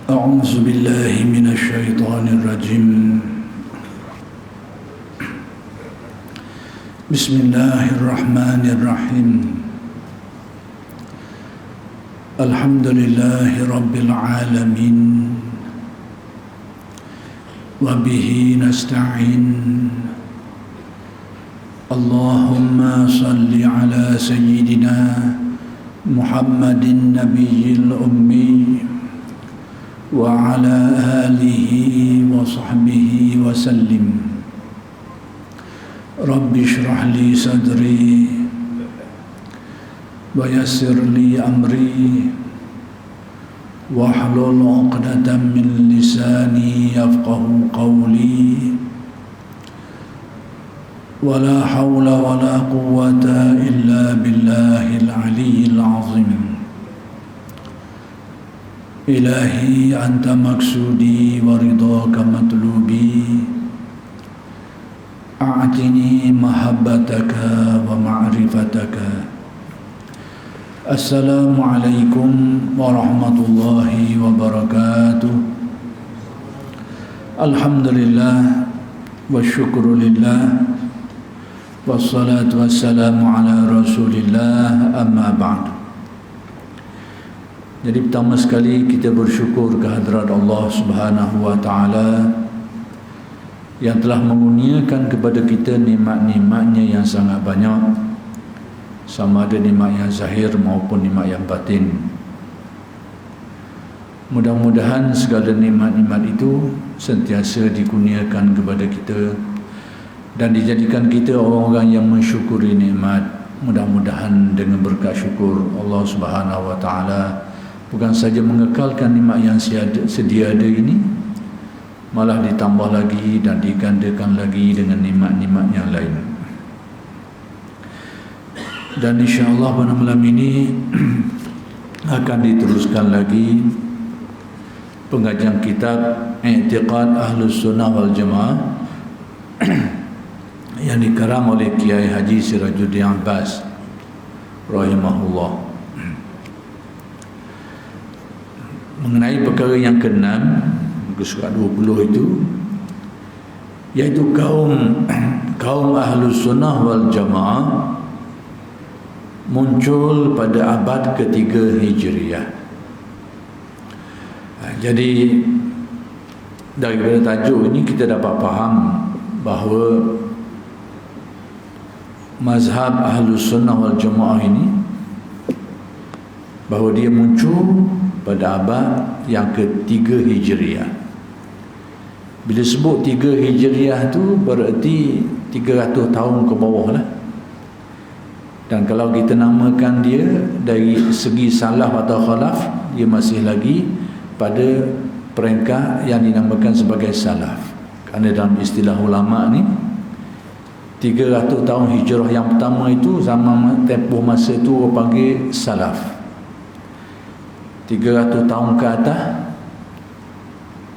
أعوذ بالله من الشيطان الرجيم بسم الله الرحمن الرحيم الحمد لله رب العالمين وبه نستعين اللهم صل على سيدنا محمد النبي الأمي وعلى آله وصحبه وسلم رب اشرح لي صدري ويسر لي أمري واحلل عقدة من لساني يفقه قولي ولا حول ولا قوة إلا بالله العلي العظيم إلهي أنت مقصودي ورضاك مطلوبي أعطني محبتك ومعرفتك السلام عليكم ورحمة الله وبركاته الحمد لله والشكر لله والصلاة والسلام على رسول الله أما بعد. Jadi pertama sekali kita bersyukur kehadrat Allah Subhanahu wa taala yang telah mengurniakan kepada kita nikmat-nikmatnya yang sangat banyak, sama ada nikmat yang zahir maupun nikmat yang batin. Mudah-mudahan segala nikmat-nikmat itu sentiasa dikurniakan kepada kita dan dijadikan kita orang-orang yang mensyukuri nikmat. Mudah-mudahan dengan berkat syukur Allah Subhanahu wa taala bukan saja mengekalkan nikmat yang sedia ada ini, malah ditambah lagi dan digandakan lagi dengan nikmat-nikmat yang lain. Dan insya-Allah pada malam ini akan diteruskan lagi pengajian kitab I'tiqad Ahlus Sunnah wal Jamaah yang dikarang oleh Kiai Haji Sirajuddin Abbas rahimahullah, mengenai perkara yang ke-6 muka surat 20 itu, iaitu kaum Ahlus Sunnah wal Jamaah muncul pada abad ketiga Hijriah. Jadi daripada tajuk ini kita dapat faham bahawa mazhab Ahlus Sunnah wal Jamaah ini, bahawa dia muncul pada abad yang ketiga Hijriah. Bila sebut 3 Hijriah tu berarti 300 tahun ke bawah lah. Dan kalau kita namakan dia dari segi salaf atau khalaf, dia masih lagi pada peringkat yang dinamakan sebagai salaf. Kerana dalam istilah ulama ni 300 tahun hijrah yang pertama itu zaman tempoh masa itu orang panggil salaf. 300 tahun ke atas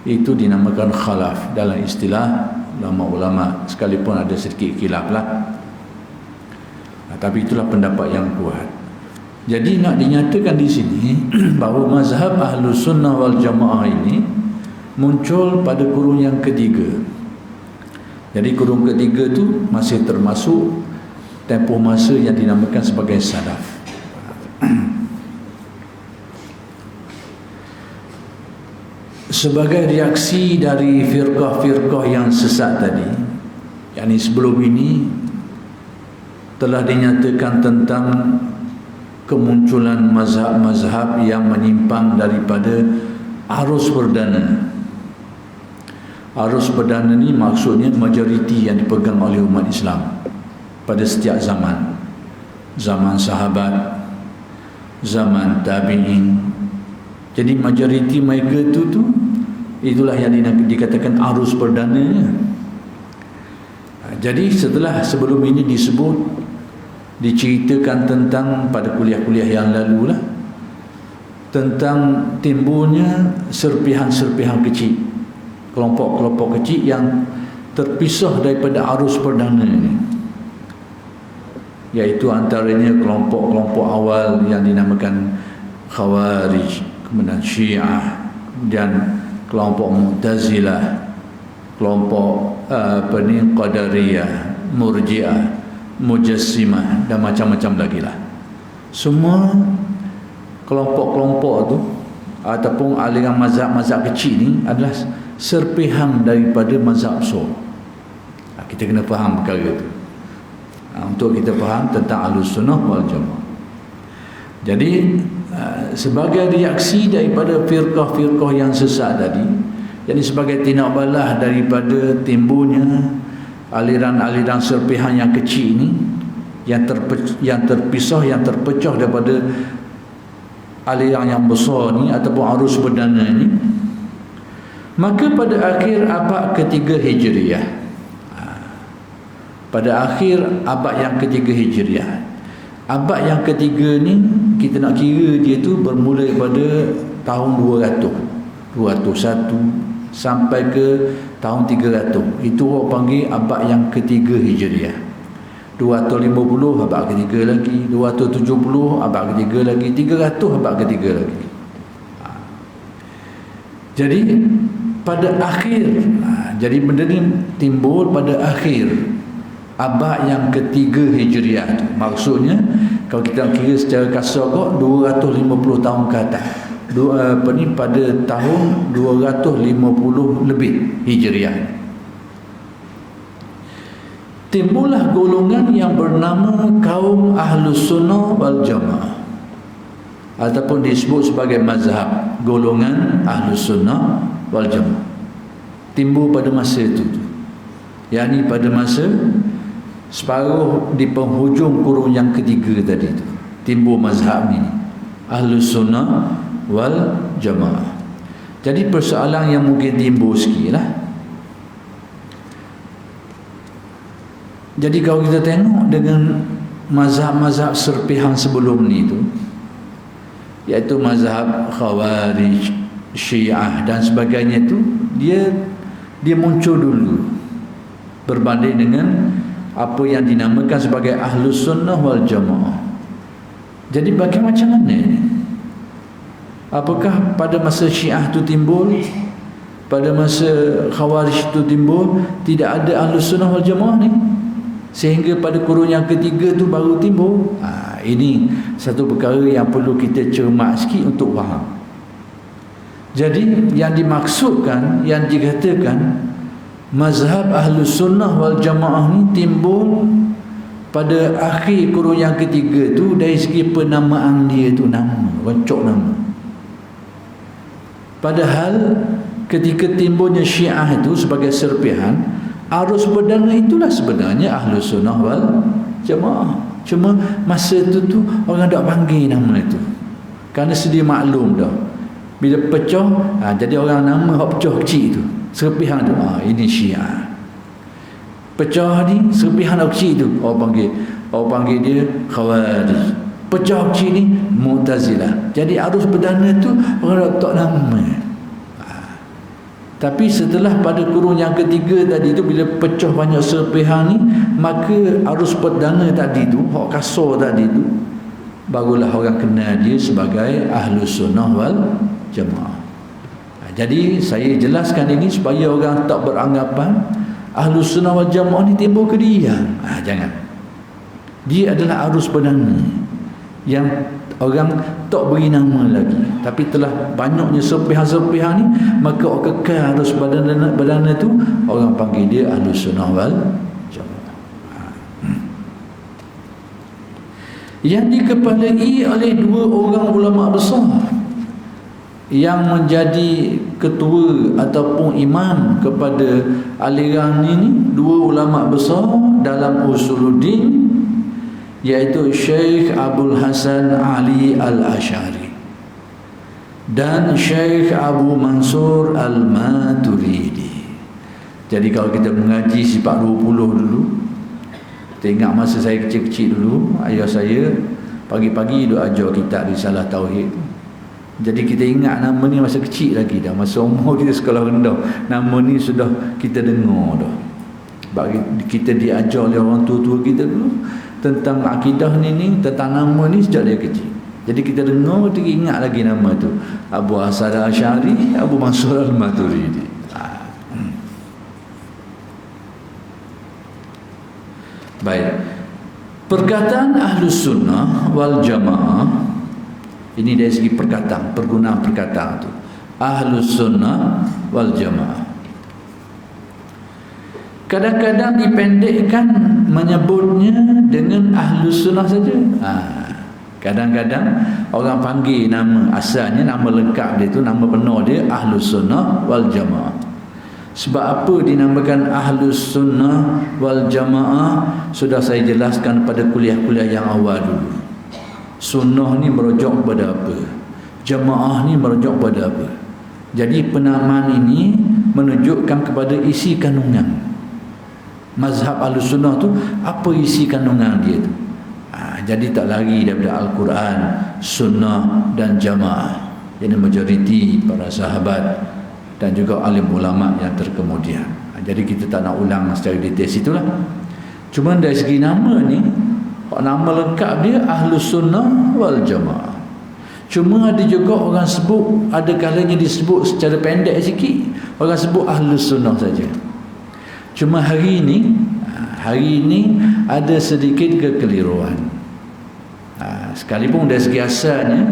itu dinamakan khalaf dalam istilah ulama-ulama, sekalipun ada sedikit khilaf lah. Tapi itulah pendapat yang kuat. Jadi nak dinyatakan di sini bahawa mazhab Ahlus Sunnah wal Jamaah ini muncul pada kurun yang ketiga. Jadi kurun ketiga tu masih termasuk tempoh masa yang dinamakan sebagai salaf. Sebagai reaksi dari firqah-firqah yang sesat tadi, yakni sebelum ini telah dinyatakan tentang kemunculan mazhab-mazhab yang menyimpang daripada arus perdana. Arus perdana ni maksudnya majoriti yang dipegang oleh umat Islam pada setiap zaman. Zaman sahabat, zaman tabi'in. Jadi majoriti mereka tu itulah yang dikatakan arus perdananya. Jadi sebelum ini diceritakan tentang pada kuliah-kuliah yang lalu lah, tentang timbulnya serpihan-serpihan kecil, kelompok-kelompok kecil yang terpisah daripada arus perdana ini, iaitu antaranya kelompok-kelompok awal yang dinamakan Khawarij, kemudian Syiah, dan kelompok Mu'tazilah, kelompok Qadariyah, Murji'ah, Mujassimah dan macam-macam lagi lah. Semua kelompok-kelompok tu ataupun aliran mazhab-mazhab kecil ni adalah serpihan daripada mazhab besar. Kita kena faham perkara itu untuk kita faham tentang Ahlussunnah wal Jamaah. Jadi sebagai reaksi daripada firqah-firqah yang sesat tadi, jadi sebagai tindak balas daripada timbulnya aliran-aliran serpihan yang kecil ini, yang terpisah, yang terpecah daripada aliran yang besar ni ataupun arus perdana ni, maka pada akhir abad ketiga Hijriah, pada akhir abad yang ketiga Hijriah, abad yang ketiga ni kita nak kira dia tu bermula daripada tahun 201 sampai ke tahun 300. Itu orang panggil abad yang ketiga Hijriah. 250 abad ketiga lagi, 270 abad ketiga lagi, 300 abad ketiga lagi. Jadi pada akhir, jadi benda ni timbul pada akhir abad yang ketiga Hijriah tu. Maksudnya kalau kita kira secara kasar kok 250 tahun ke atas. Pada tahun 250 lebih Hijriah. Timbullah golongan yang bernama kaum Ahlussunnah wal Jamaah, ataupun disebut sebagai mazhab golongan Ahlussunnah wal Jamaah. Timbul pada masa itu, yakni pada masa separuh di penghujung kurun yang ketiga tadi itu, timbul mazhab ini, Ahlussunnah wal Jamaah. Jadi persoalan yang mungkin timbul sikit lah. Jadi kalau kita tengok dengan mazhab-mazhab serpihan sebelum ni tu, iaitu mazhab Khawarij, Syiah dan sebagainya tu, dia muncul dulu berbanding dengan apa yang dinamakan sebagai Ahlussunnah wal Jamaah. Jadi macam mana ni? Apakah pada masa Syiah tu timbul, pada masa Khawarij tu timbul, tidak ada Ahlussunnah wal Jamaah ni, sehingga pada kurun yang ketiga tu baru timbul? Ini satu perkara yang perlu kita cermat sikit untuk faham. Jadi yang dimaksudkan, yang dikatakan mazhab Ahlussunnah wal Jamaah ni timbul pada akhir kurun yang ketiga tu dari segi penamaan dia tu, nama, rencok nama. Padahal ketika timbulnya Syiah itu sebagai serpihan, arus perdana itulah sebenarnya Ahlussunnah wal Jamaah. Cuma masa tu orang tak panggil nama itu, kerana sedia maklum dah. Bila pecah, jadi orang nama hak pecah kecil tu, serpihan tu, ini Syiah. Pecah ni serpihan kecil tu, orang panggil dia Khawarij. Pecah kecil ni Mu'tazilah. Jadi arus perdana tu orang tak nama. Tapi setelah pada kurun yang ketiga tadi tu, bila pecah banyak serpihan ni, maka arus perdana tadi tu, hak kasar tadi tu, barulah orang kenal dia sebagai Ahlussunnah wal Jamaah. Jadi saya jelaskan ini supaya orang tak beranggapan Ahlussunnah wal Jamaah ni timbul ke dia. Jangan. Dia adalah arus perdana yang orang tak beri nama lagi, tapi telah banyaknya serpihan-serpihan ni, maka orang kekal arus perdana tu, orang panggil dia Ahlussunnah wal Jamaah. Yang dikepalai oleh dua orang ulama besar yang menjadi ketua ataupun imam kepada aliran ini, dua ulama besar dalam Usuluddin, iaitu Syekh Abdul Hasan Ali Al-Asy'ari dan Syekh Abu Mansur Al-Maturidi. Jadi kalau kita mengaji sifat 20 dulu, tengok masa saya kecil-kecil dulu, ayah saya pagi-pagi duk ajar kitab Risalah Tauhid. Jadi kita ingat nama ni masa kecil lagi dah, masa umur kita sekolah rendah, nama ni sudah kita dengar dah. Bagi kita diajar oleh orang tua-tua kita dulu tentang akidah ni, tentang nama ni sejak dia kecil. Jadi kita dengar, kita ingat lagi nama tu, Abu Hasan al-Asy'ari, Abu Mansur al-Maturidi. Baik, perkataan Ahlus Sunnah wal Jamaah ini dari segi perkataan, pergunaan perkataan tu, Ahlus Sunnah wal Jamaah. Kadang-kadang dipendekkan menyebutnya dengan Ahlus Sunnah saja. Kadang-kadang orang panggil nama asalnya, nama lengkap dia tu, nama penuh dia Ahlus Sunnah wal Jamaah. Sebab apa dinamakan Ahlus Sunnah wal Jamaah sudah saya jelaskan pada kuliah-kuliah yang awal dulu. Sunnah ni merujuk kepada apa? Jamaah ni merujuk kepada apa? Jadi penamaan ini menunjukkan kepada isi kandungan mazhab Ahlus Sunnah tu, apa isi kandungan dia tu. Jadi tak lari daripada Al-Quran, Sunnah dan Jamaah. Ini majoriti para sahabat dan juga alim ulama yang terkemudian. Jadi kita tak nak ulang secara detail situlah. Cuma dari segi nama ni, nama lengkap dia Ahlus Sunnah wal Jamaah. Cuma ada juga orang sebut, ada kalanya disebut secara pendek sikit, orang sebut Ahlus Sunnah saja. Cuma hari ini ada sedikit kekeliruan. Sekalipun dari segi asalnya,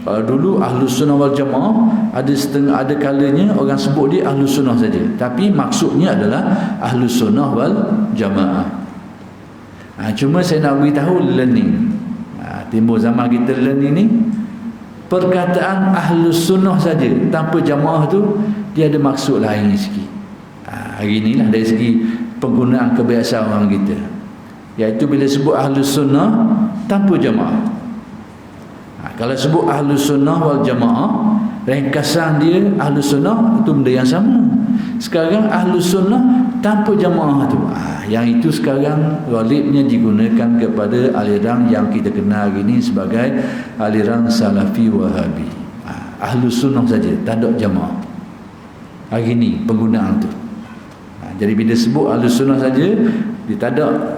kalau dulu Ahlus Sunnah wal Jamaah, ada kalanya orang sebut dia Ahlus Sunnah saja, tapi maksudnya adalah Ahlus Sunnah wal Jamaah. Cuma saya nak beritahu learning. Timbul zaman kita learning ni, perkataan Ahlus Sunnah saja tanpa Jamaah tu dia ada maksud lain sikit. Hari inilah dari segi penggunaan kebiasaan orang kita, iaitu bila sebut Ahlus Sunnah tanpa Jamaah. Kalau sebut Ahlus Sunnah wal Jamaah, ringkasan dia Ahlus Sunnah itu benda yang sama. Sekarang Ahlus Sunnah tanpa Jamaah tu, yang itu sekarang ghalibnya digunakan kepada aliran yang kita kenal hari ini sebagai aliran Salafi Wahabi. Ahlus Sunnah saja, tak ada Jamaah. Hari ini penggunaan tu. Jadi bila sebut Ahlus Sunnah saja, dia tak ada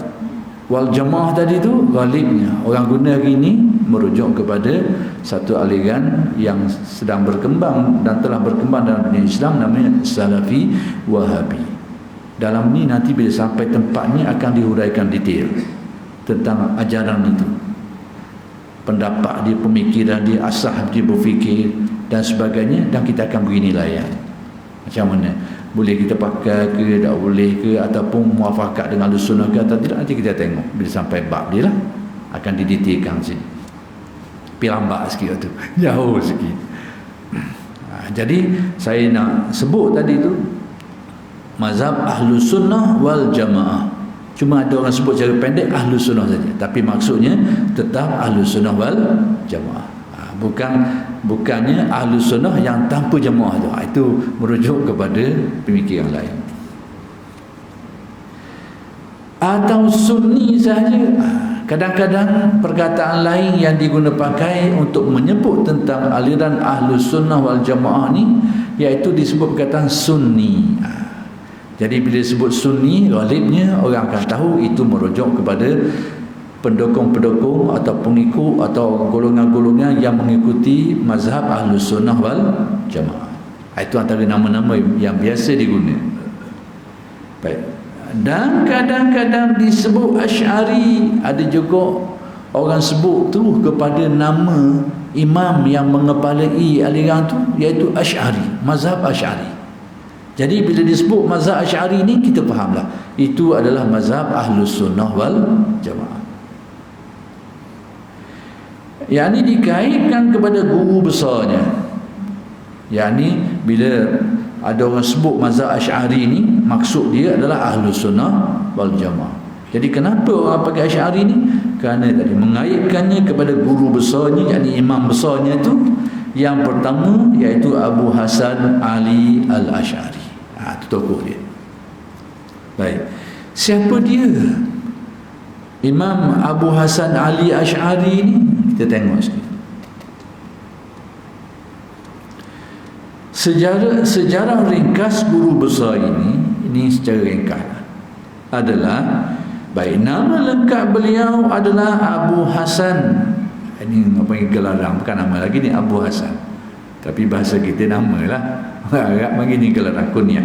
wal Jamaah tadi tu, ghalibnya orang guna hari ini merujuk kepada satu aliran yang sedang berkembang dan telah berkembang dalam dunia Islam, namanya Salafi Wahabi. Dalam ni nanti bila sampai tempatnya akan dihuraikan detail tentang ajaran itu, pendapat dia, pemikiran dia, asas dia berfikir dan sebagainya, dan kita akan beri nilaian macam mana, boleh kita pakai ke, tak boleh ke, ataupun muafakat dengan Ahlus Sunnah ke atau tidak, nanti kita tengok bila sampai bab dia lah, akan didetailkan sini. Lambat sikit tu, jauh sikit. Jadi saya nak sebut tadi tu mazhab Ahlus Sunnah wal Jamaah. Cuma ada orang sebut secara pendek Ahlus Sunnah saja, tapi maksudnya tetap Ahlus Sunnah wal Jamaah. Bukannya Ahlus Sunnah yang tanpa Jamaah tu. Itu merujuk kepada pemikiran lain. Atau Sunni saja. Kadang-kadang perkataan lain yang digunakan pakai untuk menyebut tentang aliran Ahlus Sunnah wal Jamaah ni, iaitu disebut perkataan Sunni. Jadi bila disebut Sunni, ghalibnya orang akan tahu itu merujuk kepada pendukung-pendukung atau pengikut atau golongan-golongan yang mengikuti mazhab Ahlus Sunnah wal Jamaah. Itu antara nama-nama yang biasa digunakan. Baik. Dan kadang-kadang disebut Asy'ari. Ada juga orang sebut tu kepada nama imam yang mengepalai aliran tu, iaitu Asy'ari, mazhab Asy'ari. Jadi bila disebut mazhab Asy'ari ni, kita fahamlah itu adalah mazhab Ahlus Sunnah wal Jamaah. Yang ini dikaitkan kepada guru besarnya. Yang ini bila ada orang sebut mazhab Asy'ari ni, maksud dia adalah Ahlus Sunnah wal Jamaah. Jadi kenapa orang pakai Asy'ari ni? Kerana tadi mengaitkannya kepada guru besarnya, yakni imam besarnya tu, yang pertama iaitu Abu Hasan Ali al-Asy'ari. Itu tokoh dia. Baik. Siapa dia? Imam Abu Hasan Ali Asy'ari ni, kita tengok sikit. Sejarah ringkas guru besar ini secara ringkas adalah, baik, nama lengkap beliau adalah Abu Hasan, Ini apa yang gelarang, bukan nama lagi ni, Abu Hasan. Tapi bahasa kita nama lah. Arab begini gelarang, kunyah.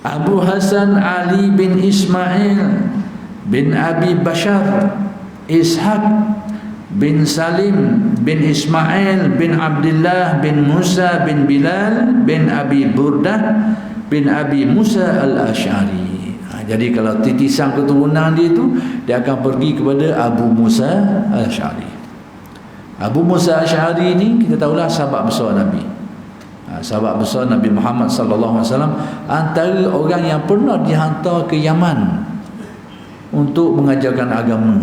Abu Hasan Ali bin Ismail bin Abi Bashar Ishaq bin Salim bin Ismail bin Abdullah bin Musa bin Bilal bin Abi Burdah bin Abi Musa al-Ash'ari. Jadi kalau titisan keturunan dia itu, dia akan pergi kepada Abu Musa al-Ash'ari. Abu Musa al-Ash'ari ini kita tahulah sahabat besar Nabi. Sahabat besar Nabi Muhammad sallallahu alaihi wasallam, antara orang yang pernah dihantar ke Yaman untuk mengajarkan agama.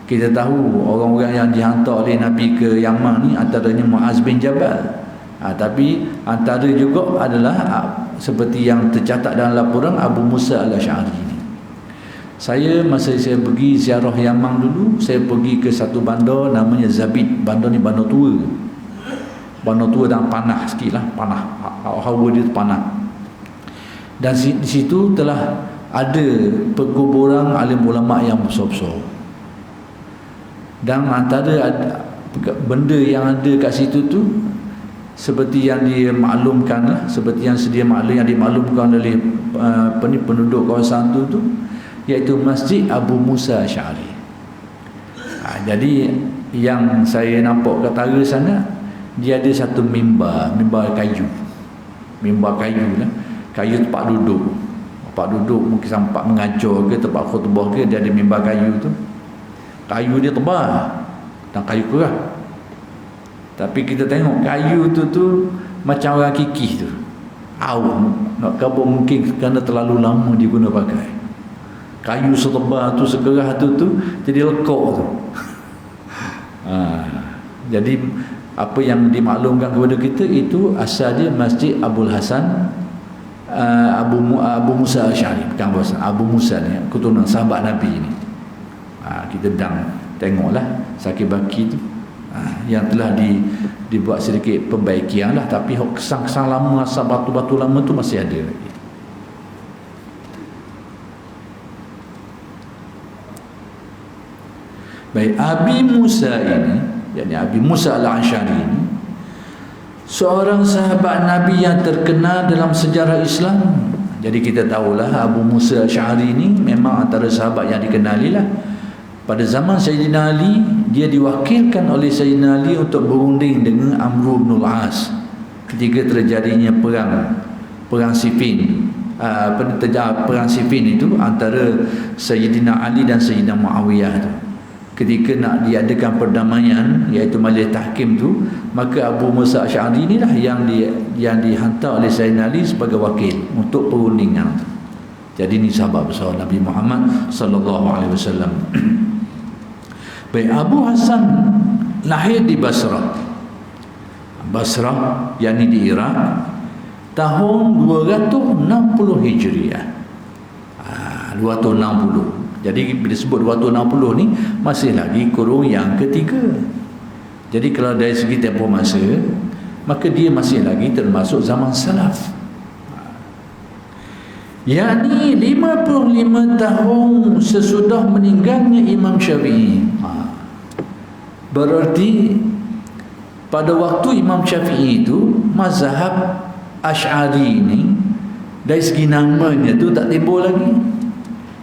Kita tahu orang-orang yang dihantar oleh Nabi ke Yaman ni antaranya Muaz bin Jabal. Tapi antara juga adalah seperti yang tercatat dalam laporan Abu Musa al-Ash'ari ni. Masa saya pergi ziarah Yaman dulu, saya pergi ke satu bandar namanya Zabid. Bandar ni bandar tua. Bandar tua dan panah sikit lah, panah, hawa dia panah. Dan di situ telah ada perkuburan alim ulama yang besar-besar. Dan antara benda yang ada kat situ tu seperti yang dimaklumkan lah, seperti yang sedia maklum, yang dimaklumkan oleh penduduk kawasan tu iaitu Masjid Abu Musa Ash'ari. Jadi yang saya nampak kat utara sana, dia ada satu mimbar kayu. Mimbar kayu lah. Kayu tempat duduk. Tempat duduk mungkin tempat mengajar ke, tempat khutbah ke, dia ada mimbar kayu tu. Kayu dia tebal dan kayu keras. Tapi kita tengok kayu tu macam orang kikih tu. Nak kabur mungkin kerana terlalu lama diguna pakai. Kayu setebal tu, sekeras tu jadi lekuk tu. Jadi apa yang dimaklumkan kepada kita itu asal dia Masjid Abu Hasan Abu Musa Ash'ari, bukan Abu Musa ni, keturunan sahabat Nabi ni. Kita tengoklah sakit baki tu yang telah dibuat sedikit perbaikian lah, tapi kesan-kesan lama, asal batu-batu lama tu masih ada lagi. Baik, Abi Musa ini, yakni Abi Musa al-Ash'ari ini, seorang sahabat Nabi yang terkenal dalam sejarah Islam. Jadi kita tahulah Abu Musa al-Ash'ari ini memang antara sahabat yang dikenali lah. Pada zaman Sayyidina Ali, dia diwakilkan oleh Sayyidina Ali untuk berunding dengan Amr bin al-As ketika terjadinya perang Siffin. Perang Siffin itu antara Sayyidina Ali dan Sayyidina Muawiyah tu. Ketika nak diadakan perdamaian, iaitu majlis tahkim tu, maka Abu Musa Ash'ari inilah yang dihantar oleh Sayyidina Ali sebagai wakil untuk perundingan tu. Jadi ini sahabat besar Nabi Muhammad sallallahu alaihi wasallam. Baik, Abu Hasan lahir di Basrah, yakni di Iraq, tahun 260 Hijriah. 260. Jadi bila disebut 260 ni masih lagi kurun yang ketiga. Jadi kalau dari segi tempoh masa, maka dia masih lagi termasuk zaman salaf. yakni 55 tahun sesudah meninggalnya Imam Syafi'i. Berarti pada waktu Imam Syafi'i itu mazhab Ash'ari ini dari segi namanya tu tak timbul lagi,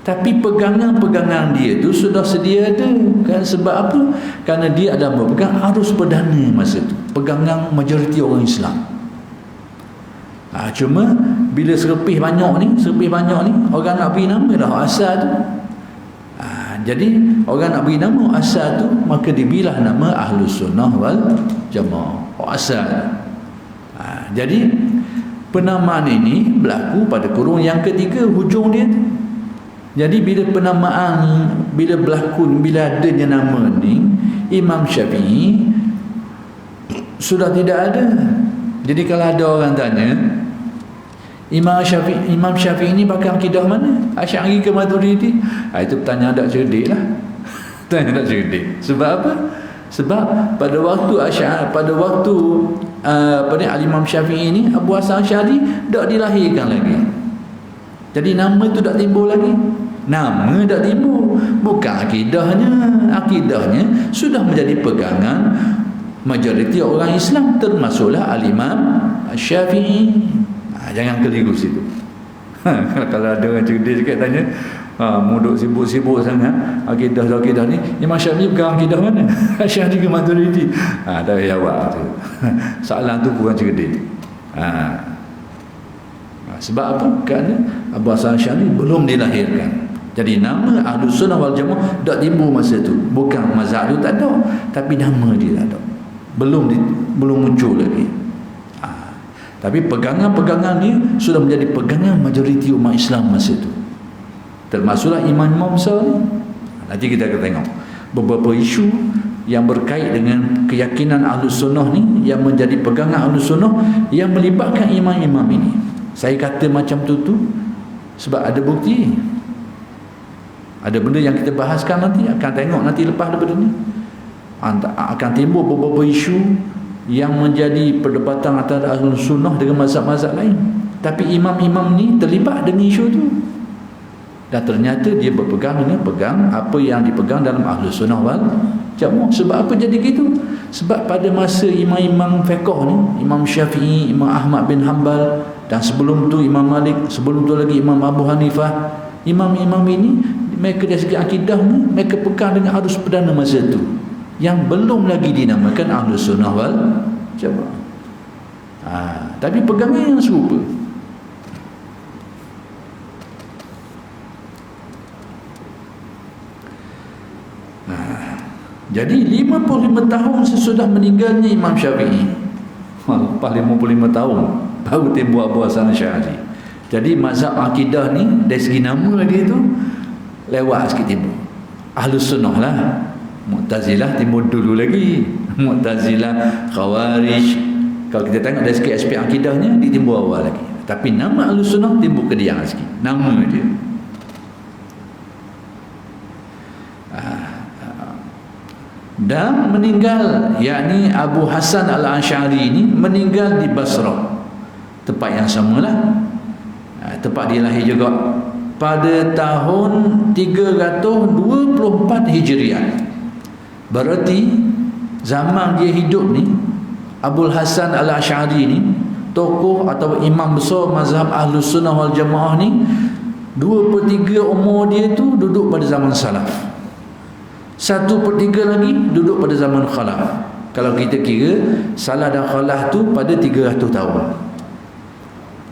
tapi pegangan-pegangan dia tu sudah sedia ada. Kan sebab apa? Kerana dia ada memegang arus perdana masa tu, pegangan majoriti orang Islam. Cuma bila serpih banyak ni orang nak beri nama dah asal tu. Jadi orang nak beri nama asal tu, maka dibilah nama Ahlus Sunnah wal Jamaah asal. Jadi penamaan ini berlaku pada kurun yang ketiga, hujung dia tu. Jadi bila penamaan, bila berlaku, bila adanya nama ni Imam Syafi'i sudah tidak ada. Jadi kalau ada orang tanya Imam Syafi'i ni pakai akidah mana? Asy'ari ke Maturidi? Itu pertanyaan tak cerdik lah. Tanya tak cerdik. Sebab apa? Sebab pada waktu Imam Syafi'i ni, Abu Hasan Asy'ari tak dilahirkan lagi. Jadi nama tu tak timbul lagi. Nama tak timbul. bukan akidahnya. Akidahnya sudah menjadi pegangan majoriti orang Islam, termasuklah Al-Imam Syafi'i. Jangan keliru situ. Kalau ada orang cerdik sikit tanya, muduk sibuk-sibuk sangat akidah ni, Imam Syafi'i bukan akidah mana? Syafi'i ke Maturidi? Tak payah jawab tu. Soalan tu kurang cerdik. Sebab apa? Kerana Abu Hasan Asy'ari belum dilahirkan. Jadi nama Ahlus Sunnah wal Jamaah tak timbul masa tu. Bukan mazhab tu tak ada, tapi nama dia tak ada. Belum muncul lagi. Tapi pegangan-pegangan ni sudah menjadi pegangan majoriti umat Islam masa tu. Termasuklah imam-imam besar ni. Nanti kita akan tengok beberapa isu yang berkait dengan keyakinan Ahlus Sunnah ni, yang menjadi pegangan Ahlus Sunnah, yang melibatkan imam-imam ini. Saya kata macam tu sebab ada bukti. Ada benda yang kita bahaskan nanti, akan tengok nanti lepas daripada ni. Akan timbul beberapa isu yang menjadi perdebatan antara Ahlus Sunnah dengan mazhab-mazhab lain. Tapi imam-imam ni terlibat dengan isu tu. Dan ternyata dia berpegang dengan apa yang dipegang dalam Ahlus Sunnah wal Jamaah. Sebab apa jadi gitu? Sebab pada masa imam-imam fiqh ni, Imam Syafi'i, Imam Ahmad bin Hanbal, dan sebelum tu Imam Malik, sebelum tu lagi Imam Abu Hanifah, imam-imam ini mereka dari segi akidah ni, mereka pegang dengan arus perdana masa tu, yang belum lagi dinamakan Ahlus Sunnah wal Jamaah. Tapi pegangan yang serupa. Jadi 55 tahun sesudah meninggalnya Imam Syafi'i, lepas 55 tahun baru timbul Abu Hasan Asy'ari. Jadi mazhab akidah ni dari segi nama dia tu lewat sikit timbul. Ahlus Sunnah lah. Mu'tazilah timbul dulu lagi. Mu'tazilah, Khawarij. Kalau kita tengok dari segi aspek akidahnya, dia timbul awal lagi. Tapi nama Ahlus Sunnah timbul kediang sikit. Nama dia. Dan meninggal, yakni Abu Hasan Al-Asy'ari ini meninggal di Basrah, tempat yang samalah, tempat dia lahir juga, pada tahun 324 Hijriah. Berarti zaman dia hidup ni, Abu Hasan Al-Asy'ari ni, tokoh atau imam besar mazhab Ahlus Sunnah wal Jamaah ni, 2/3 umur dia tu duduk pada zaman salaf, 1/3 lagi duduk pada zaman khalaf. Kalau kita kira salaf dan khalaf tu pada 300 tahun,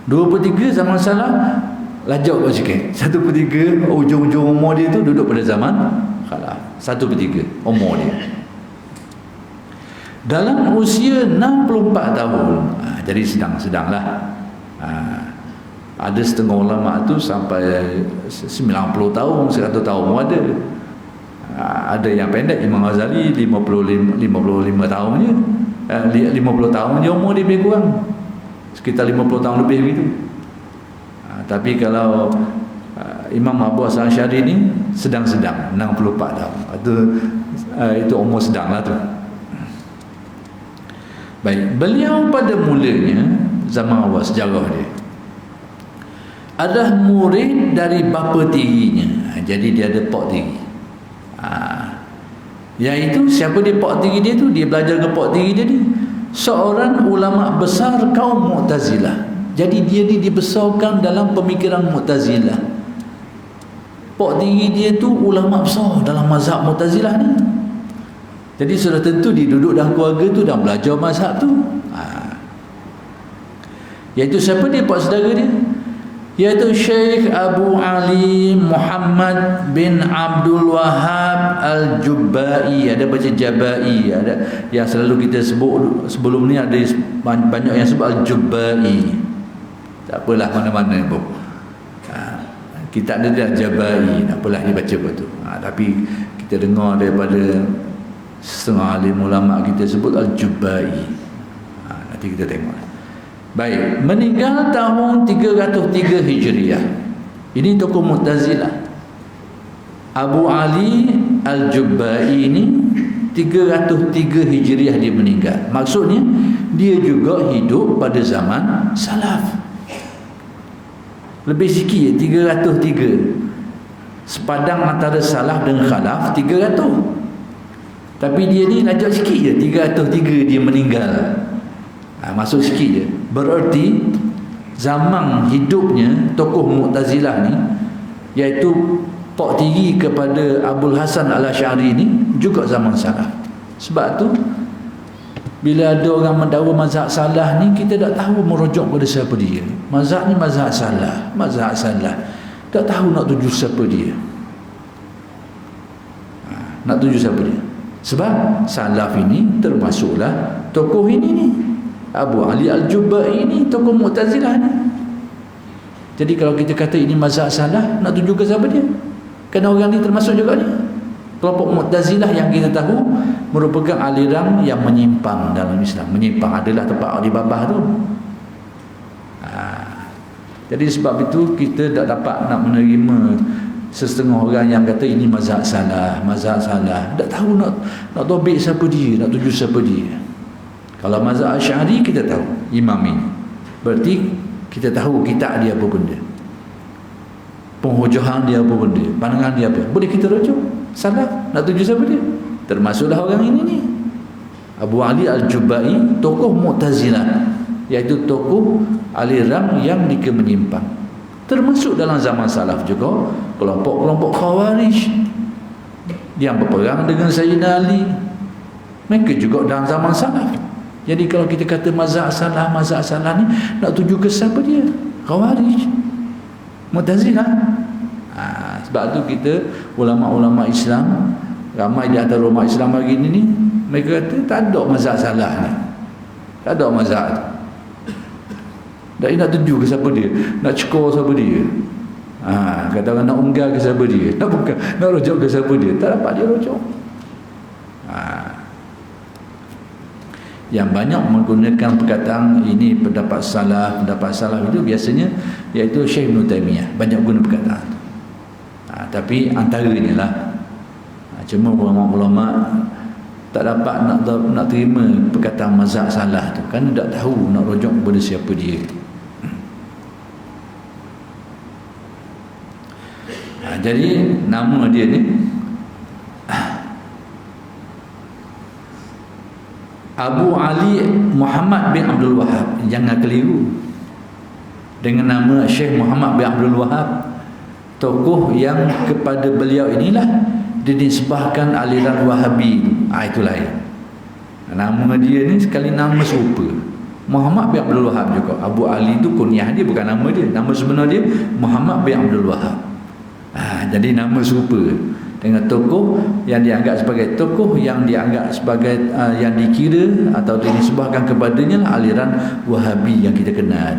2/3 zaman salaf lajak sikit, 1/3 ujung-ujung umur dia tu duduk pada zaman khalaf, 1/3 umur dia dalam usia 64 tahun. Jadi sedang-sedanglah. Ada setengah ulama tu sampai 90 tahun, 100 tahun pun ada. Ada yang pendek, Imam Ghazali 55 tahun je, 50 tahun je umur dia lebih kurang, sekitar 50 tahun lebih begitu. Tapi kalau Imam Abu Hasan Asy'ari ni sedang-sedang, 64 tahun. Itu umur sedang lah tu. Baik, beliau pada mulanya zaman awal sejarah dia adalah murid dari bapa tirinya. Jadi dia ada pak tiri. Iaitu siapa dia pak tiri dia tu? Dia belajar dengan pak tiri dia ni, seorang ulama besar kaum Mu'tazilah. Jadi dia ni dibesarkan dalam pemikiran Mu'tazilah. Pak tiri dia tu ulama besar dalam mazhab Mu'tazilah ni. Jadi sudah tentu dia duduk dalam keluarga tu dan belajar mazhab tu. Iaitu siapa dia pak saudara dia? Iaitu Syekh Abu Ali Muhammad bin Abdul Wahhab Al-Jubba'i. Ada baca Jabai, ada yang selalu kita sebut sebelum ni, ada banyak yang sebut Al-Jubba'i. Tak apalah, mana-mana pun. Kita ada dah Jabai, tak apalah dia baca betul. Tapi kita dengar daripada setengah alim ulama kita sebut Al-Jubba'i. Nanti kita tengok. Baik, meninggal tahun 303 Hijriah. Ini tokoh Mu'tazilah. Abu Ali Al-Jubba'i ini 303 Hijriah dia meninggal. Maksudnya dia juga hidup pada zaman salaf. Lebih sikit 303. sepadang antara salaf dan khalaf 300. Tapi dia ni lajak sikit je, 303 dia meninggal. Masuk sikit je. Bererti zaman hidupnya tokoh Mu'tazilah ni, iaitu tok tinggi kepada Abul Hasan Al-Asy'ari ni, juga zaman salaf. Sebab tu bila ada orang mendakwa mazhab salah ni, kita tak tahu merujuk pada siapa dia. Mazhab ni mazhab salah, mazhab salah. Tak tahu nak tuju siapa dia. Nak tuju siapa dia. Sebab salaf ini termasuklah tokoh ini ni. Abu Ali Al-Jubai ni tokoh Mu'tazilah ni. Jadi kalau kita kata ini mazhab salah, nak tuju ke siapa dia? Kerana orang ni termasuk juga ni. Kelompok Mu'tazilah yang kita tahu merupakan aliran yang menyimpang dalam Islam. Menyimpang adalah tempat Alibabah tu. Jadi sebab itu kita tak dapat nak menerima setengah orang yang kata ini mazhab salah, mazhab salah. Tak tahu nak tobik siapa dia, nak tuju siapa dia. Kalau mazhab Asy'ari kita tahu imam ini. Berarti kita tahu kitab dia apa benda. Penghujahan dia apa benda, pandangan dia apa. Boleh kita rujuk. Salah, nak tuju siapa dia? Termasuklah orang ini ni. Abu Ali Al-Jubai, tokoh Mu'tazilah, iaitu tokoh aliran yang menyimpang. Termasuk dalam zaman salaf juga kelompok-kelompok Khawarij yang berperang dengan Sayyidina Ali. Mereka juga dalam zaman salaf. Jadi kalau kita kata mazhab salah ni, nak tuju ke siapa dia? Khawarij, Mu'tazilah. Sebab tu kita ulama-ulama Islam, ramai di antara ulama Islam hari ini ni, mereka kata tak ada mazhab salah ni, tak ada mazhab tu. Tak nak tuju ke siapa dia, nak cekor siapa dia. Kata orang nak unggal ke siapa dia, nak bukan, nak rujuk ke siapa dia, tak dapat dia rujuk. Yang banyak menggunakan perkataan ini pendapat salah itu biasanya iaitu Syekh Ibn Taymiyah, banyak guna perkataan tu. Tapi antaranya lah, cuma ulama-ulama tak dapat nak terima perkataan mazhab salah tu, kerana tak tahu nak rujuk kepada siapa dia. Jadi nama dia ni Abu Ali Muhammad bin Abdul Wahab. Jangan keliru dengan nama Syekh Muhammad bin Abdul Wahab. Tokoh yang kepada beliau inilah dinisbahkan aliran Wahabi. Itu lain. Nama dia ni sekali nama serupa. Muhammad bin Abdul Wahab juga. Abu Ali itu kunyah dia, bukan nama dia. Nama sebenar dia Muhammad bin Abdul Wahab. Jadi nama serupa dengan tokoh yang dianggap sebagai tokoh yang dianggap sebagai yang dikira atau dinisbahkan kepadanya lah aliran Wahabi yang kita kenal.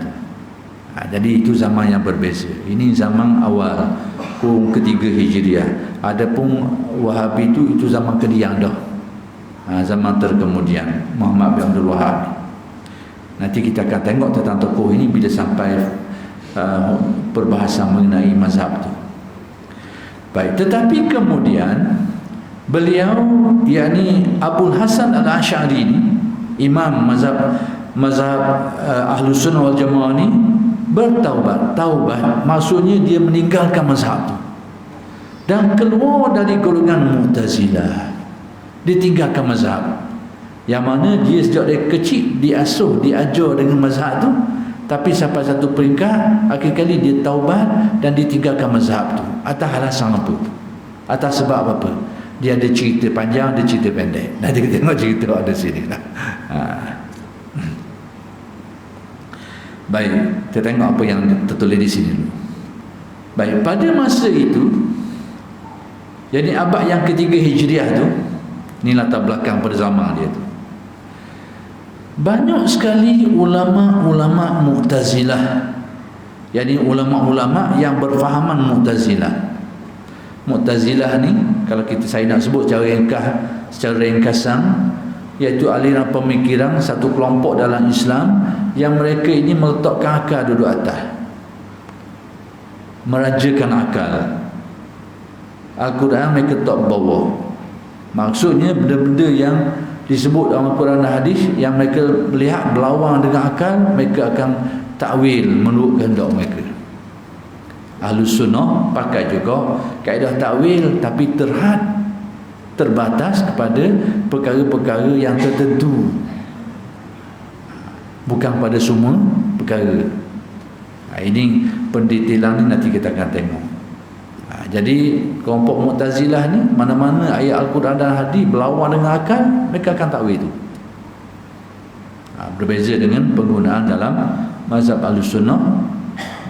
Jadi itu zaman yang berbeza. Ini zaman awal kurun ketiga Hijriah. Adapun Wahabi itu zaman kediang dah. Zaman terkemudian Muhammad bin Abdul Wahab. Nanti kita akan tengok tentang tokoh ini bila sampai perbahasan mengenai mazhab itu. Baik, tetapi kemudian beliau, yakni Abul Hasan Al-Asy'ari, imam mazhab Ahlus Sunnah wal Jamaah ni, bertaubat. Taubat maksudnya dia meninggalkan mazhab tu dan keluar dari golongan Mu'tazilah. Ditinggalkan mazhab yang mana dia sejak dari kecil diasuh, diajar dengan mazhab tu, tapi sampai satu peringkat akhir kali dia taubat dan ditinggalkan mazhab tu. Atas alasan apa? Atas sebab apa? Dia ada cerita panjang, ada cerita pendek. Nanti kita tengok cerita ada sini lah. Baik, kita tengok apa yang tertulis di sini. Baik, pada masa itu, jadi abad yang ketiga Hijriah tu, ni latar belakang pada zaman dia tu, banyak sekali ulama-ulama Mu'tazilah, yakni ulama-ulama yang berfahaman Mu'tazilah. Mu'tazilah ni kalau saya nak sebut secara ringkasan, iaitu aliran pemikiran satu kelompok dalam Islam yang mereka ini meletakkan akal duduk atas, merajakan akal. Al-Quran mereka letak bawah. Maksudnya benda-benda yang disebut dalam Al-Quran dan hadis yang mereka melihat berlawan dengan akal, mereka akan takwil menurut kehendak mereka. Ahlus Sunnah pakai juga kaedah takwil, tapi terbatas kepada perkara-perkara yang tertentu, bukan pada semua perkara. Ini pendetailan ni nanti kita akan tengok. Jadi kelompok Mu'tazilah ni, mana-mana ayat Al-Quran dan hadis berlawan dengan akal, mereka akan takwil itu. Berbeza dengan penggunaan dalam mazhab Ahlus Sunnah.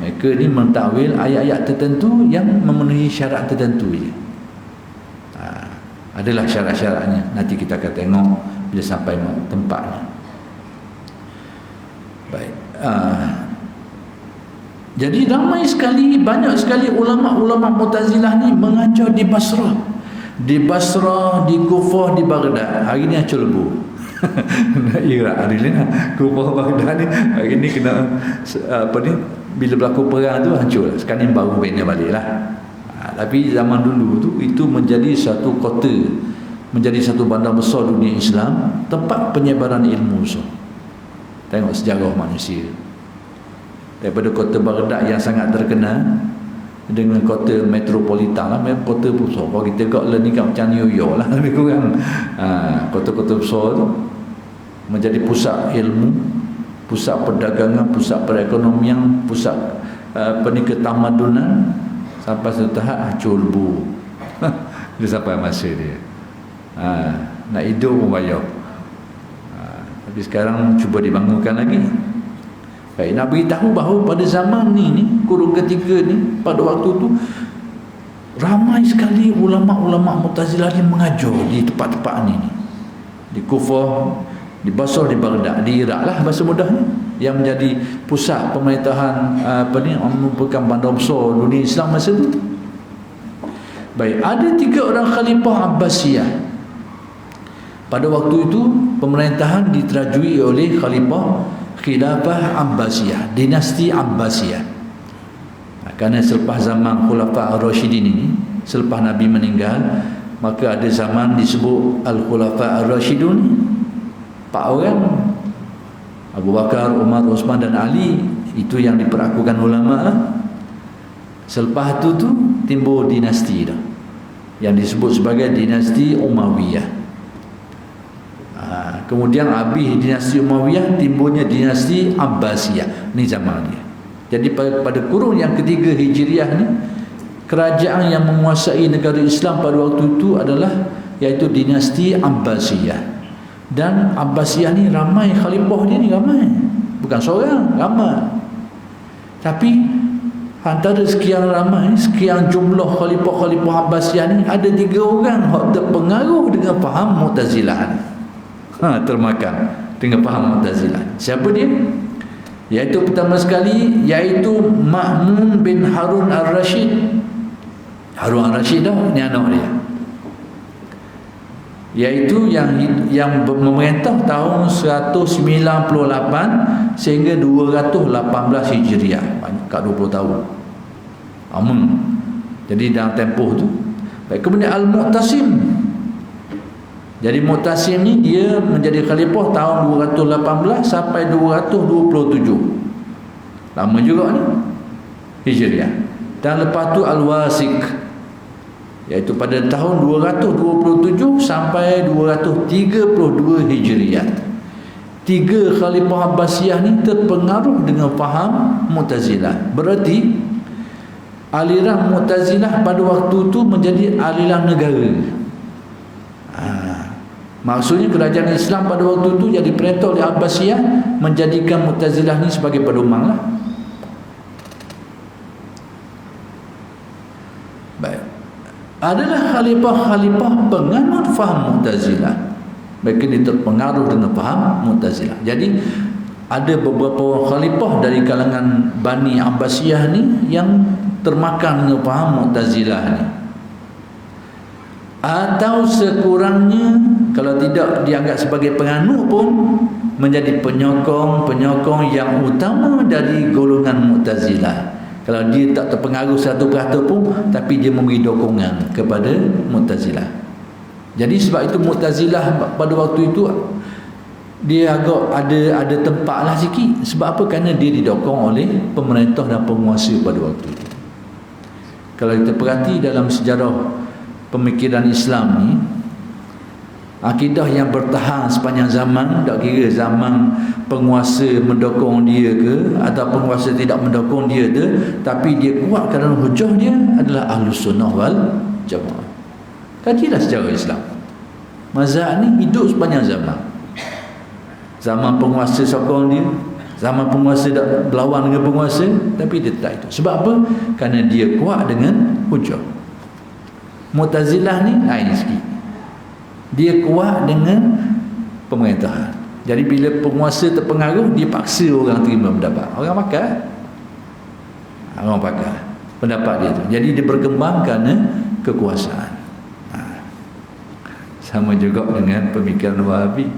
Mereka ni mentakwil ayat-ayat tertentu yang memenuhi syarat tertentu je. Adalah syarat-syaratnya, nanti kita akan tengok bila sampai tempatnya. Baik. Jadi ramai sekali, banyak sekali ulama-ulama Mu'tazilah ni mengajar di Basrah. Di Basrah, di Kufah, di Baghdad. Hari ni acul lebu. Iraq hari ni Kufah, Baghdad ni hari ni kena bila berlaku perang tu hancur. Sekarang ni baru bina balik lah. Tapi zaman dulu tu itu menjadi satu kota, menjadi satu bandar besar dunia Islam, tempat penyebaran ilmu. Tengok sejarah manusia. Daripada kota Baghdad yang sangat terkenal dengan kota metropolitan lah, kota besar. Kalau kita kat ni kan macam New York lah lebih kurang. Kota-kota besar tu menjadi pusat ilmu, pusat perdagangan, pusat perekonomian, pusat ketamadunan, sampai satu tahap hancur lebu. Dia sampai masa dia. Nak hidup pun payah. Tapi sekarang cuba dibangunkan lagi. Baik, nak beritahu bahawa pada zaman ni kurun ketiga ni, pada waktu tu ramai sekali ulama-ulama Mu'tazilah ni mengajar di tempat-tempat ni. Di Kufah, di Basrah, di Baghdad, di Iraq lah bahasa mudahnya, yang menjadi pusat pemerintahan merupakan bandar besar dunia Islam masa tu. Baik, ada 3 orang khalifah Abbasiyah. Pada waktu itu pemerintahan diterajui oleh khalifah Khilafah Abbasiyah, dinasti Abbasiyah. Kerana selepas zaman Khulafa Ar-Rasyidin ini, selepas Nabi meninggal, maka ada zaman disebut Al-Khulafa Ar-Rasyidun, 4 orang, Abu Bakar, Umar, Uthman dan Ali. Itu yang diperakukan ulama. Selepas itu timbul dinasti dah, yang disebut sebagai dinasti Umayyah. Kemudian habis dinasti Umayyah, timbulnya dinasti Abbasiyah. Ni zaman dia. Jadi pada kurun yang ketiga Hijriah ni, kerajaan yang menguasai negara Islam pada waktu itu adalah iaitu dinasti Abbasiyah. Dan Abbasiyah ni ramai, khalifah dia ni ramai, bukan seorang, ramai. Tapi antara sekian ramai, sekian jumlah khalifah-khalifah Abbasiyah ni, ada 3 orang yang terpengaruh dengan faham Mu'tazilah ni. Termakan dengan faham Mu'tazilah. Siapa dia? Iaitu pertama sekali, iaitu Ma'mun bin Harun Ar-Rashid. Harun Ar-Rashid dah, ni anak dia. Iaitu yang memerintah tahun 198 sehingga 218 Hijriah. Banyak, kat 20 tahun. Amun. Jadi dalam tempoh tu. Baik, kemudian Al-Mu'tasim. Jadi Mu'tasim ni dia menjadi khalifah tahun 218 sampai 227. Lama juga ni Hijriah. Dan lepas tu Al-Wasik, iaitu pada tahun 227 sampai 232 Hijriah. 3 khalifah Abbasiyah ni terpengaruh dengan faham Mu'tazilah. Berarti aliran Mu'tazilah pada waktu tu menjadi aliran negara. Maksudnya kerajaan Islam pada waktu itu yang diperintah oleh Abbasiyah menjadikan Mu'tazilah ni sebagai pedomang lah. Baik, adalah khalifah-khalifah penganut faham Mu'tazilah. Mereka ni terpengaruh dengan faham Mu'tazilah. Jadi ada beberapa khalifah dari kalangan Bani Abbasiyah ni yang termakan dengan faham Mu'tazilah ni. Atau sekurangnya kalau tidak dianggap sebagai penganut pun menjadi penyokong yang utama dari golongan Mu'tazilah. Kalau dia tak terpengaruh 1% pun, tapi dia memberi dokongan kepada Mu'tazilah. Jadi sebab itu Mu'tazilah pada waktu itu dia agak ada tempat lah sikit. Sebab apa? Kerana dia didokong oleh pemerintah dan penguasa pada waktu itu. Kalau kita perhati dalam sejarah pemikiran Islam ni, akidah yang bertahan sepanjang zaman, tak kira zaman penguasa mendokong dia ke atau penguasa tidak mendokong dia tu, tapi dia kuat kerana hujah dia adalah Ahlus Sunnah wal Jamaah. Kajilah sejarah Islam. Mazhab ni hidup sepanjang zaman. Zaman penguasa sokong dia, zaman penguasa tak berlawan dengan penguasa, tapi dia tak itu. Sebab apa? Kerana dia kuat dengan hujah. Mu'tazilah ni lain sikit. Dia kuat dengan pemerintahan. Jadi bila penguasa terpengaruh, dia paksa orang terima pendapat. Orang pakai pendapat dia tu. Jadi dia berkembang kerana kekuasaan. Sama juga dengan pemikiran Wahabi.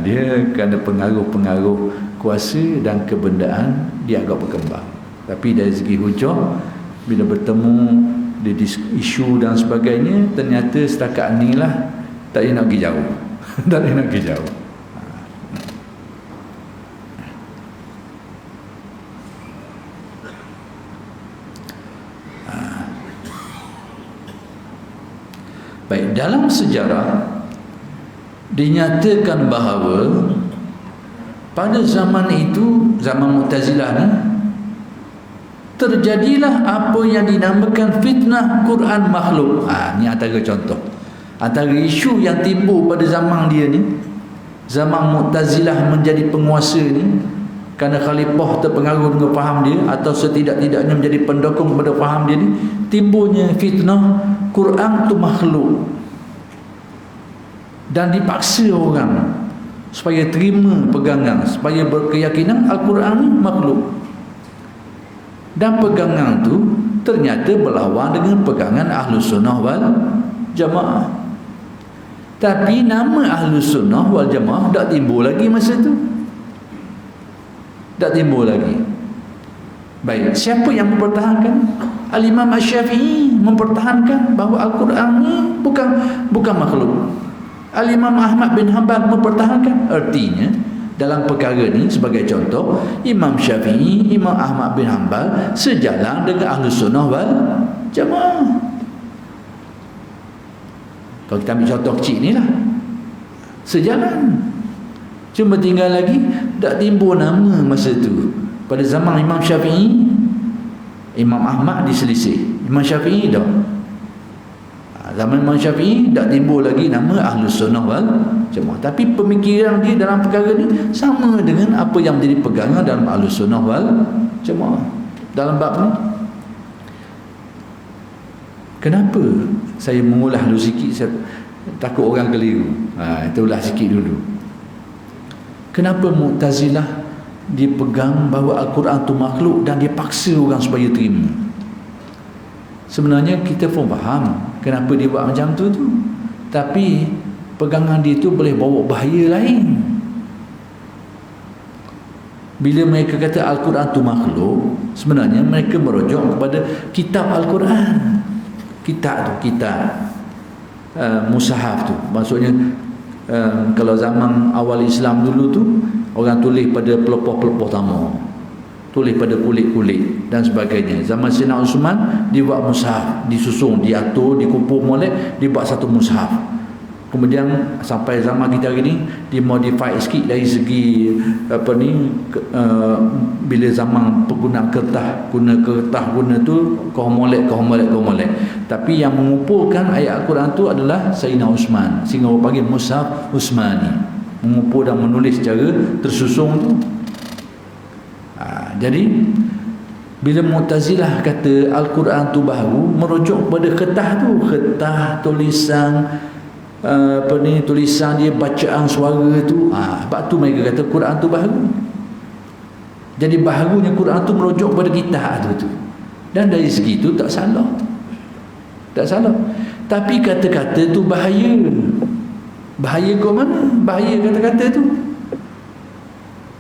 Dia kerana pengaruh-pengaruh kuasa dan kebendaan, dia agak berkembang. Tapi dari segi hujah, bila bertemu di isu dan sebagainya, ternyata setakat ni lah tak boleh nak pergi jauh. Tak boleh nak pergi jauh. Baik, dalam sejarah dinyatakan bahawa pada zaman itu, zaman Mu'tazilah ni, terjadilah apa yang dinamakan fitnah Quran makhluk. Ni antara contoh. Antara isu yang timbul pada zaman dia ni, zaman Mu'tazilah menjadi penguasa ni, kerana khalifah terpengaruh dengan faham dia atau setidak-tidaknya menjadi pendukung pada faham dia ni, timbulnya fitnah Quran tu makhluk. Dan dipaksa orang supaya terima pegangan, supaya berkeyakinan Al-Quran ni makhluk. Dan pegangan tu ternyata berlawan dengan pegangan Ahlus Sunnah wal Jamaah. Tapi nama Ahlus Sunnah wal Jamaah tak timbul lagi masa tu. Tak timbul lagi. Baik, siapa yang mempertahankan? Al-Imam Asy-Syafi'i mempertahankan bahawa Al-Quran ni bukan makhluk. Al-Imam Ahmad bin Hanbal mempertahankan. Artinya dalam perkara ni, sebagai contoh, Imam Syafi'i, Imam Ahmad bin Hanbal sejalan dengan Ahlus Sunnah wal Jamaah. Kalau kita ambil contoh kecil ni lah, sejalan. Cuma tinggal lagi tak timbul nama masa tu. Pada zaman Imam Syafi'i, Imam Ahmad diselisih. Imam Syafi'i dah. Zaman Imam Syafi'i tak timbul lagi nama Ahlus Sunnah wal Jamaah. Tapi pemikiran dia dalam perkara ni sama dengan apa yang menjadi pegangan dalam Ahlus Sunnah wal Jamaah. Dalam bab ni, kenapa saya mengulah dulu sikit, saya takut orang keliru. Itu ulah sikit dulu. Kenapa Mu'tazilah dipegang bahawa Al-Quran tu makhluk dan dia paksa orang supaya terima? Sebenarnya kita pun faham kenapa dia buat macam tu. Tapi pegangan dia tu boleh bawa bahaya lain. Bila mereka kata Al-Quran tu makhluk, sebenarnya mereka merujuk kepada kitab Al-Quran. Kitab mushaf tu. Maksudnya kalau zaman awal Islam dulu tu, orang tulis pada pelepah-pelepah tamar, tulis pada kulit-kulit dan sebagainya. Zaman Sayyidina Uthman dibuat mushaf, disusun, diatur, dikumpul molek, dibuat satu mushaf. Kemudian sampai zaman kita hari ni dimodify sikit dari segi bila zaman penggunaan kertas, guna tu kau molek. Tapi yang mengumpulkan ayat Al-Quran tu adalah Sayyidina Uthman, sehingga orang panggil mushaf Uthmani, mengumpul dan menulis secara tersusun tu. Jadi bila Mu'tazilah kata Al-Quran tu baru, merujuk pada kertas tulisan tulisan dia, bacaan suara tu. Sebab tu mereka kata Quran tu baru. Jadi baharunya Quran tu merujuk pada kitab tu. Dan dari segi tu tak salah. Tapi kata-kata tu bahaya. Bahaya ke mana? Bahaya kata-kata tu.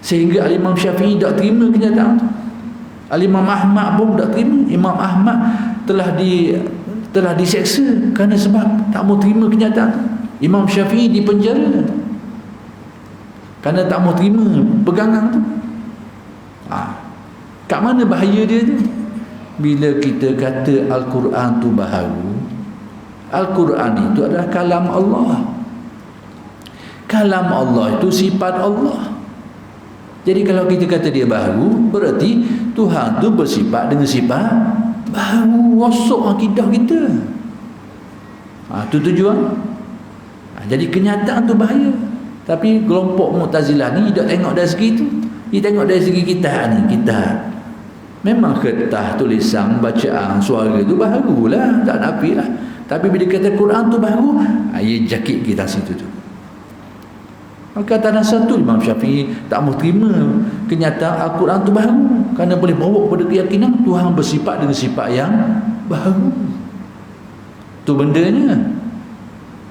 Sehingga Al-Imam Syafi'i tak terima kenyataan tu. Al-Imam Ahmad pun tak terima. Imam Ahmad telah diseksa kerana sebab tak mau terima kenyataan tu. Imam Syafi'i dipenjara kerana tak mau terima pegangan tu. Kat mana bahaya dia tu? bila kita kata Al-Quran tu baharu, Al-Quran itu adalah kalam Allah. Kalam Allah itu sifat Allah. Jadi kalau kita kata dia baharu, berarti Tuhan tu bersifat dengan sifat baharu. Rosak akidah kita. Itu tujuan. Jadi kenyataan tu bahaya. Tapi kelompok Mu'tazilah ni tak tengok dari segi tu. Dia tengok dari segi kita ni. Kita memang kertas, tulisan, bacaan, suara tu baharulah, tak nafilah. Tapi bila kata Quran tu baharu, ia jakit kita situ tu. Maka tanah satu Imam Syafi'i tak mahu terima kenyataan Al-Quran tu baharu, kerana boleh bawa kepada keyakinan Tuhan bersifat dengan sifat yang baharu. Tu bendanya.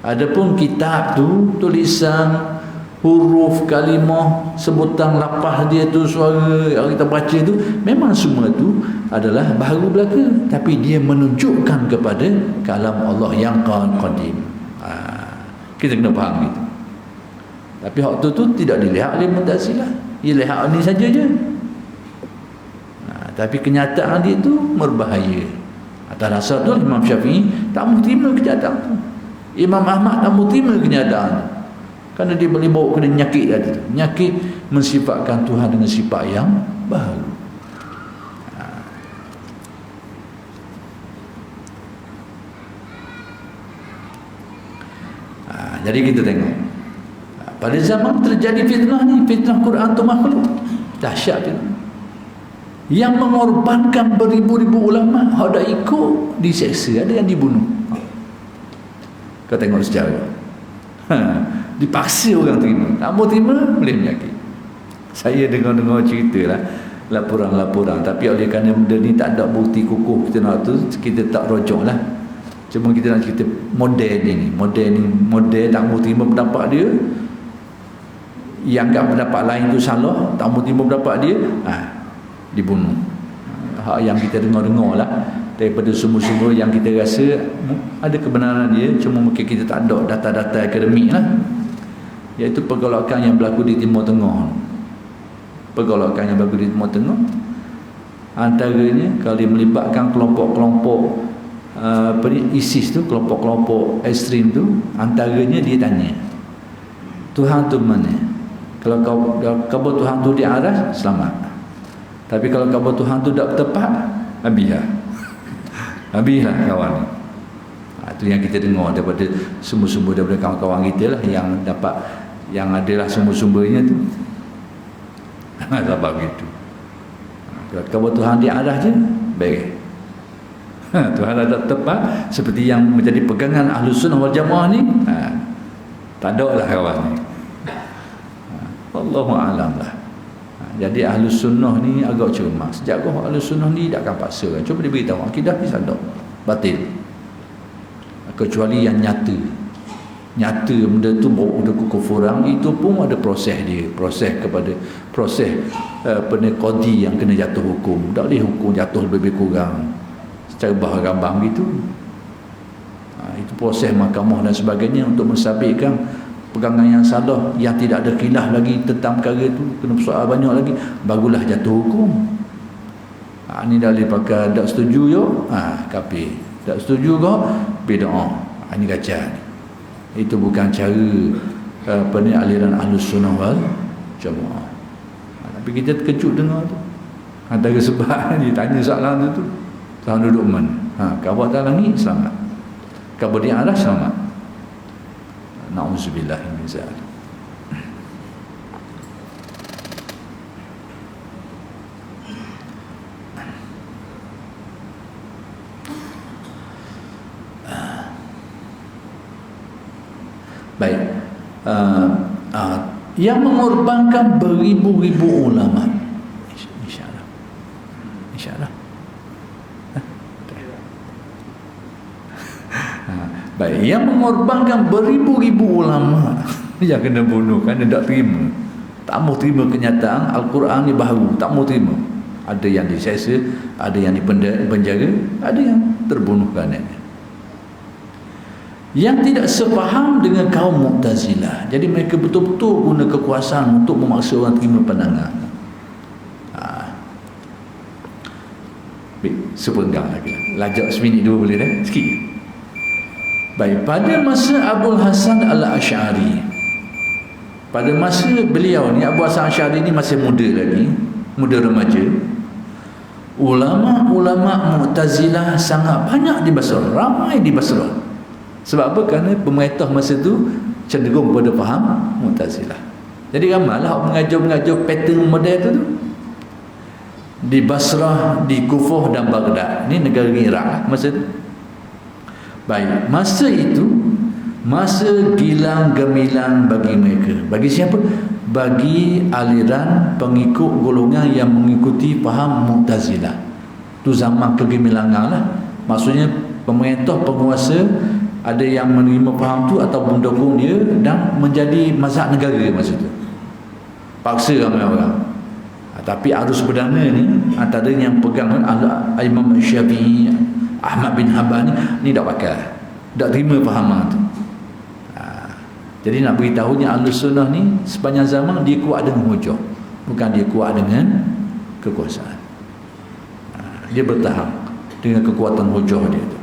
Adapun kitab tu, tulisan, huruf, kalimah, sebutan lapah dia tu, suara yang kita baca tu, memang semua tu adalah baharu belaka, tapi dia menunjukkan kepada kalam Allah yang qadim. Kita kena faham itu. Tapi waktu tu tidak dilihat oleh Mu'tazilah. Dia lihat ni saja je. Tapi kenyataan dia tu berbahaya. Atas dasar tu Imam Syafi'i tak mahu terima kenyataan tu. Imam Ahmad tak mahu terima kenyataan tu. Kerana dia boleh bawa kena nyakit tadi tu. Nyakit mensifatkan Tuhan dengan sifat yang baharu. Jadi kita tengok. Pada zaman terjadi fitnah ni, fitnah Quran tu makhluk. Dahsyat fitnah. Yang mengorbankan beribu-ribu ulama, hak dah ikut diseksa, ada yang dibunuh. Kau tengok sejarah. Dipaksa orang terima. Tak mau terima, boleh menyakit. Saya dengar-dengar cerita lah, laporan-laporan. Tapi oleh kerana benda ni tak ada bukti kukuh kita nak tu, kita tak rojok lah. Cuma kita nak cerita model ni. Model tak mau terima pendapat dia, yang anggap pendapat lain tu salah, tak mau terima pendapat dia, dibunuh. Hak yang kita dengar-dengar lah, daripada sumber-sumber yang kita rasa ada kebenaran dia, cuma mungkin kita tak ada data-data akademik lah, iaitu pergolakan yang berlaku di Timur Tengah. Pergolakan yang berlaku di Timur Tengah antaranya kalau dia melibatkan kelompok-kelompok ISIS tu, kelompok-kelompok ekstrim tu, antaranya dia tanya, Tuhan tu mana? Kalau kabur Tuhan tu di aras, selamat. Tapi kalau kabur Tuhan tu tak tepat, habislah. Habislah kawan. Itu yang kita dengar daripada sumber-sumber daripada kawan-kawan kita lah, yang dapat, yang adalah sumber-sumbernya tu. Sebab begitu. Kalau kabur Tuhan di aras je, baik. Tuhan tak tepat, seperti yang menjadi pegangan Ahlus Sunnah wal Jamaah ni, tak ada lah kawan ni. Allahu a'lam lah. Jadi Ahlus Sunnah ni agak cermat. Sejarah Ahlus Sunnah ni tak akan paksa kan. Cuba dia beritahu akidah ni salah, batil, kecuali yang nyata benda tu bawa kepada kekufuran. Itu pun ada proses dia, proses qadi yang kena jatuh hukum. Tak boleh hukum jatuh lebih kurang secara bahagambang gitu. Itu proses mahkamah dan sebagainya untuk mensabitkan pegangan yang salah, yang tidak ada khilaf lagi tentang perkara itu, kena persoal banyak lagi, barulah jatuh hukum. Ini dalil pakai tak setuju yo, kafir. Tak setuju kau, bid'ah. Ini kacau. Itu bukan cara aliran Ahlus Sunnah wal Jamaah. Tapi kita terkejut dengar tu. Antara sebab ditanya soalan tu, Tuhan duduk mana? Kabar atas langit, selamat. Kabar di aras, selamat. Na'udzubillah min zalik. Baik. Yang mengorbankan beribu-ribu ulama. Insya-Allah. Baik, yang mengorbankan beribu-ribu ulama yang kena bunuh kerana tak terima, tak mau terima kenyataan Al-Quran ni baharu, tak mau terima. Ada yang diseksa, ada yang dipenjara, ada yang terbunuh kerana yang tidak sepaham dengan kaum Mu'tazilah. Jadi mereka betul-betul guna kekuasaan untuk memaksa orang terima pandangan. Baik. sepenggang lagi lah. Lajak seminit dua boleh dah? Sikit. Baik, pada masa Abul Hasan Al-Asy'ari, pada masa beliau ni, Abu Hasan Al-Asy'ari ni masih muda lagi, muda remaja, ulama-ulama Mu'tazilah sangat banyak di Basrah, ramai di Basrah. Sebab apa? Kerana pemerintah masa tu cenderung pada faham Mu'tazilah. Jadi ramailah mengajar pattern model tu di Basrah, di Kufah dan Baghdad. Ini negara Iraq masa tu. Baik, masa itu masa gilang gemilang bagi mereka. Bagi siapa? Bagi aliran pengikut golongan yang mengikuti faham Mu'tazilah. Itu zaman kegemilangan lah. Maksudnya pemerintah, penguasa ada yang menerima faham tu atau mendukung dia dan menjadi mazhab negara masa tu. Paksa ramai orang. Tapi arus perdana ni antara yang pegang Imam Syafi'i, Ahmad bin Hanbal ni tak pakai, tak terima fahaman tu. Jadi nak beritahunya Ahlus Sunnah ni sepanjang zaman dia kuat dengan hujah, bukan dia kuat dengan kekuasaan. Dia bertahan dengan kekuatan hujah dia tu.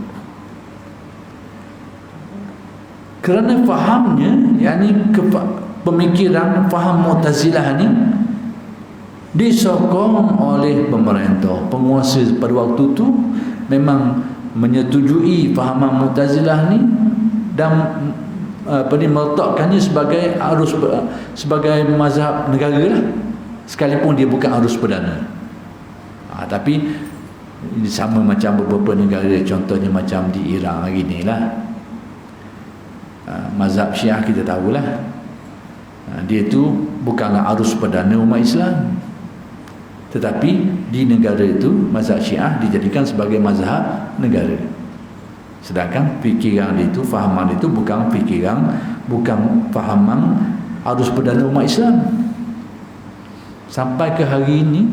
Kerana fahamnya, yakni pemikiran faham Mu'tazilah ni disokong oleh pemerintah, penguasa pada waktu tu memang menyetujui fahaman Mu'tazilah ni dan meletakkannya sebagai sebagai mazhab negara lah, sekalipun dia bukan arus perdana. Tapi sama macam beberapa negara, contohnya macam di Iran hari ni lah, mazhab Syiah kita tahulah, dia tu bukanlah arus perdana umat Islam, tetapi di negara itu mazhab Syiah dijadikan sebagai mazhab negara. Sedangkan fikiran itu, fahaman itu bukan fikiran, bukan fahaman arus perdana umat Islam. Sampai ke hari ini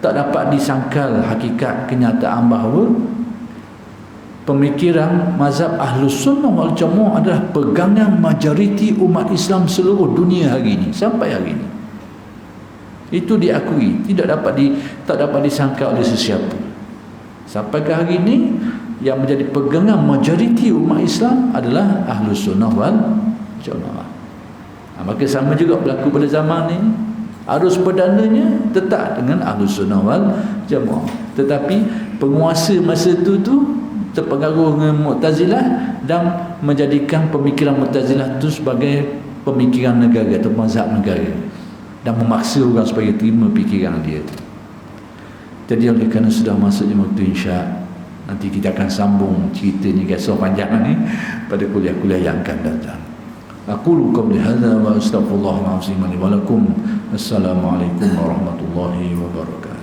tak dapat disangkal hakikat kenyataan bahawa pemikiran mazhab Ahlus Sunnah wal Jamaah adalah pegangan majoriti umat Islam seluruh dunia hari ini, sampai hari ini. Itu diakui, tak dapat disangka oleh sesiapa. Sampai ke hari ini yang menjadi pegangan majoriti umat Islam adalah Ahlus Sunnah wal Jamaah. Maka sama juga berlaku pada zaman ini. Arus perdananya tetap dengan Ahlus Sunnah wal Jamaah, tetapi penguasa masa itu terpengaruh dengan Mu'tazilah dan menjadikan pemikiran Mu'tazilah itu sebagai pemikiran negara atau mazhab negara, dan memaksa orang supaya terima fikiran dia. Jadi oleh kerana sudah masuknya waktu Isya, nanti kita akan sambung ceritanya kisah panjang ni pada kuliah-kuliah yang akan datang. Aqulu qawli hadza wa astaghfirullahal azim li wa lakum. Assalamualaikum warahmatullahi wabarakatuh.